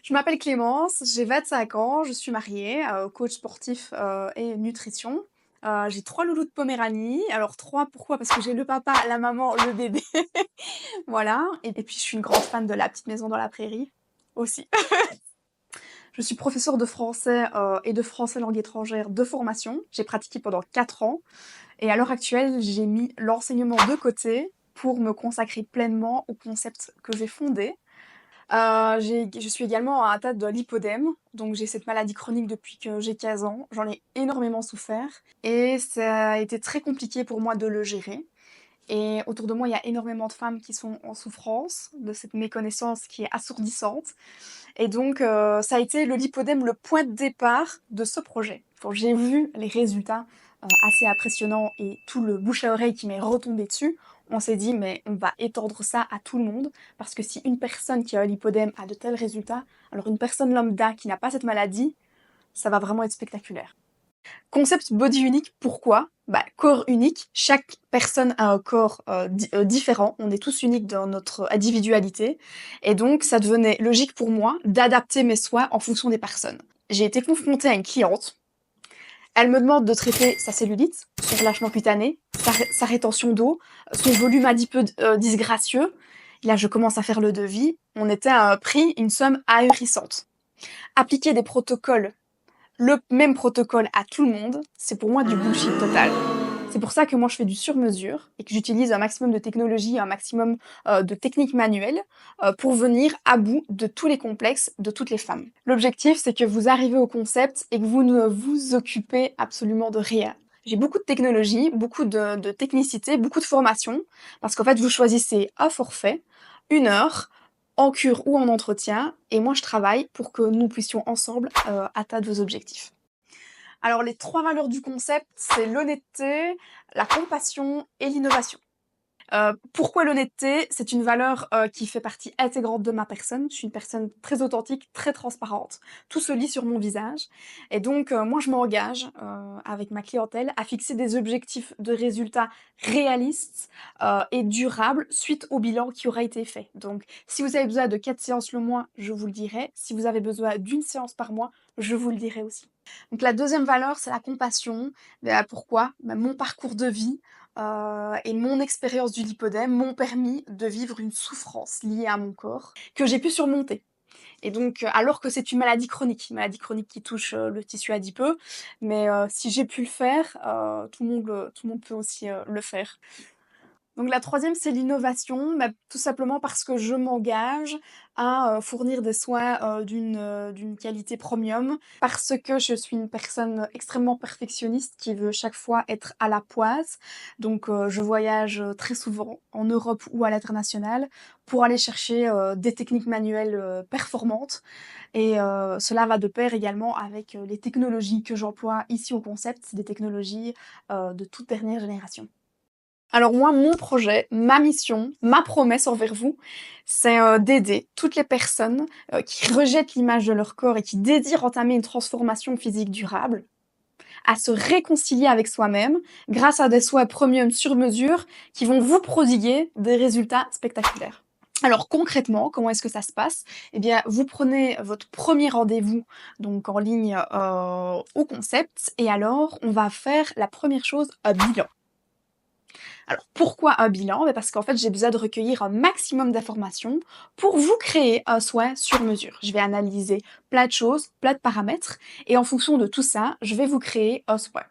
Je m'appelle Clémence, j'ai 25 ans, je suis mariée, coach sportif, et nutrition. J'ai 3 loulous de Poméranie. Alors 3 pourquoi? Parce que j'ai le papa, la maman, le bébé, voilà et puis je suis une grande fan de La Petite Maison dans la Prairie, aussi. Je suis professeure de français, et de français langue étrangère de formation. J'ai pratiqué pendant 4 ans et à l'heure actuelle, j'ai mis l'enseignement de côté pour me consacrer pleinement au concept que j'ai fondé. Je suis également atteinte de lipodème, donc j'ai cette maladie chronique depuis que j'ai 15 ans. J'en ai énormément souffert et ça a été très compliqué pour moi de le gérer. Et autour de moi, il y a énormément de femmes qui sont en souffrance de cette méconnaissance qui est assourdissante. Et donc, ça a été le lipodème le point de départ de ce projet. Quand j'ai vu les résultats assez impressionnants et tout le bouche à oreille qui m'est retombé dessus, on s'est dit, mais on va étendre ça à tout le monde, parce que si une personne qui a un lipodème a de tels résultats, alors une personne lambda qui n'a pas cette maladie, ça va vraiment être spectaculaire. Concept body unique, pourquoi? Bah, corps unique, chaque personne a un corps différent, on est tous uniques dans notre individualité, et donc ça devenait logique pour moi d'adapter mes soins en fonction des personnes. J'ai été confrontée à une cliente, elle me demande de traiter sa cellulite, son relâchement cutané, sa rétention d'eau, son volume adipeux disgracieux. Là, je commence à faire le devis, on était à un prix, une somme ahurissante. Appliquer des protocoles, le même protocole à tout le monde, c'est pour moi du bullshit total. C'est pour ça que moi je fais du sur-mesure et que j'utilise un maximum de technologie, un maximum de techniques manuelles pour venir à bout de tous les complexes de toutes les femmes. L'objectif, c'est que vous arrivez au concept et que vous ne vous occupez absolument de rien. J'ai beaucoup de technologie, beaucoup de technicité, beaucoup de formation, parce qu'en fait vous choisissez un forfait, 1 heure, en cure ou en entretien, et moi je travaille pour que nous puissions ensemble atteindre vos objectifs. Alors les 3 valeurs du concept, c'est l'honnêteté, la compassion et l'innovation. Pourquoi l'honnêteté? C'est une valeur qui fait partie intégrante de ma personne. Je suis une personne très authentique, très transparente. Tout se lit sur mon visage. Et donc, moi, je m'engage avec ma clientèle à fixer des objectifs de résultats réalistes et durables suite au bilan qui aura été fait. Donc, si vous avez besoin de 4 séances le mois, je vous le dirai. Si vous avez besoin d'une séance par mois, je vous le dirai aussi. Donc, la deuxième valeur, c'est la compassion. Pourquoi? Mon parcours de vie, et mon expérience du lipodème m'ont permis de vivre une souffrance liée à mon corps que j'ai pu surmonter. Et donc, alors que c'est une maladie chronique qui touche le tissu adipeux, mais si j'ai pu le faire, tout le monde peut aussi le faire. Donc la troisième, c'est l'innovation, tout simplement parce que je m'engage à fournir des soins d'une qualité premium, parce que je suis une personne extrêmement perfectionniste qui veut chaque fois être à la pointe. Donc je voyage très souvent en Europe ou à l'international pour aller chercher des techniques manuelles performantes. Et cela va de pair également avec les technologies que j'emploie ici au concept, c'est des technologies de toute dernière génération. Alors moi, mon projet, ma mission, ma promesse envers vous, c'est d'aider toutes les personnes qui rejettent l'image de leur corps et qui désirent entamer une transformation physique durable, à se réconcilier avec soi-même grâce à des soins premium sur mesure qui vont vous prodiguer des résultats spectaculaires. Alors concrètement, comment est-ce que ça se passe? Eh bien, vous prenez votre premier rendez-vous donc en ligne au concept et alors on va faire la première chose, un bilan. Alors pourquoi un bilan? Parce qu'en fait, j'ai besoin de recueillir un maximum d'informations pour vous créer un soin sur mesure. Je vais analyser plein de choses, plein de paramètres, et en fonction de tout ça, je vais vous créer un soin.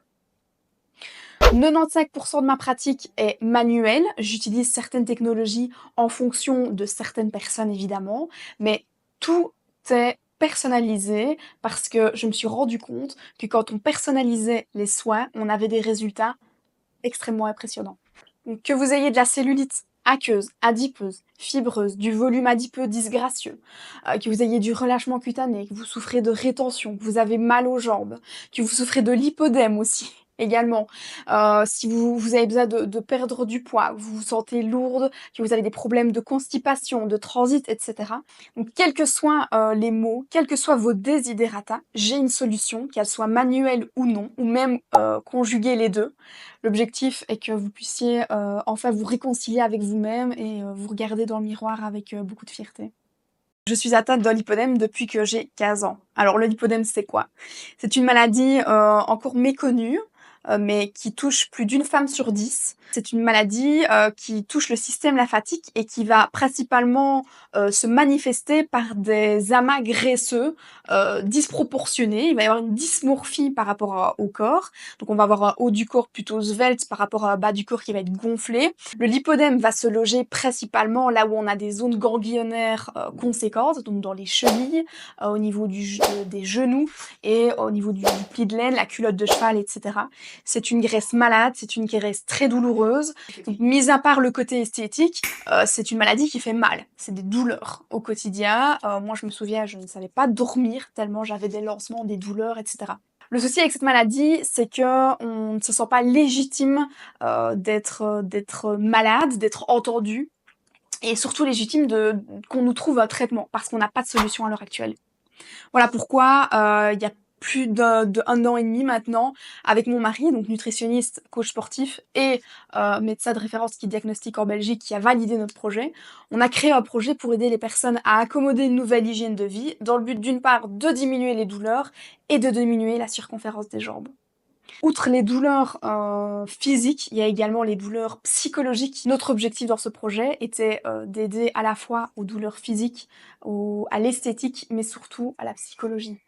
95% de ma pratique est manuelle. J'utilise certaines technologies en fonction de certaines personnes, évidemment, mais tout est personnalisé parce que je me suis rendu compte que quand on personnalisait les soins, on avait des résultats extrêmement impressionnants. Donc, que vous ayez de la cellulite aqueuse, adipeuse, fibreuse, du volume adipeux disgracieux, que vous ayez du relâchement cutané, que vous souffrez de rétention, que vous avez mal aux jambes, que vous souffrez de lipodème aussi, également, si vous avez besoin de perdre du poids, que vous vous sentez lourde, que vous avez des problèmes de constipation, de transit, etc. Donc, quels que soient les maux, quels que soient vos desiderata, j'ai une solution, qu'elle soit manuelle ou non, ou même conjuguer les deux. L'objectif est que vous puissiez enfin vous réconcilier avec vous-même et vous regarder dans le miroir avec beaucoup de fierté. Je suis atteinte d'un lipodème depuis que j'ai 15 ans. Alors le lipodème, c'est quoi? C'est une maladie, encore méconnue, mais qui touche plus d'une femme sur 10. C'est une maladie, qui touche le système lymphatique et qui va principalement, se manifester par des amas graisseux, disproportionnés. Il va y avoir une dysmorphie par rapport au corps. Donc on va avoir un haut du corps plutôt svelte par rapport à un bas du corps qui va être gonflé. Le lipodème va se loger principalement là où on a des zones ganglionnaires conséquentes, donc dans les chevilles, au niveau des genoux et au niveau du pied de laine, la culotte de cheval, etc. C'est une graisse malade, c'est une graisse très douloureuse. Donc, mis à part le côté esthétique, c'est une maladie qui fait mal. C'est des douleurs au quotidien. Moi, je me souviens, je ne savais pas dormir tellement j'avais des lancements, des douleurs, etc. Le souci avec cette maladie, c'est qu'on ne se sent pas légitime d'être malade, d'être entendu, et surtout légitime qu'on nous trouve un traitement, parce qu'on n'a pas de solution à l'heure actuelle. Voilà pourquoi il y a plus d'un an et demi maintenant, avec mon mari, donc nutritionniste, coach sportif et médecin de référence qui diagnostique en Belgique, qui a validé notre projet, on a créé un projet pour aider les personnes à accommoder une nouvelle hygiène de vie, dans le but d'une part de diminuer les douleurs et de diminuer la circonférence des jambes. Outre les douleurs physiques, il y a également les douleurs psychologiques. Notre objectif dans ce projet était d'aider à la fois aux douleurs physiques, à l'esthétique, mais surtout à la psychologie.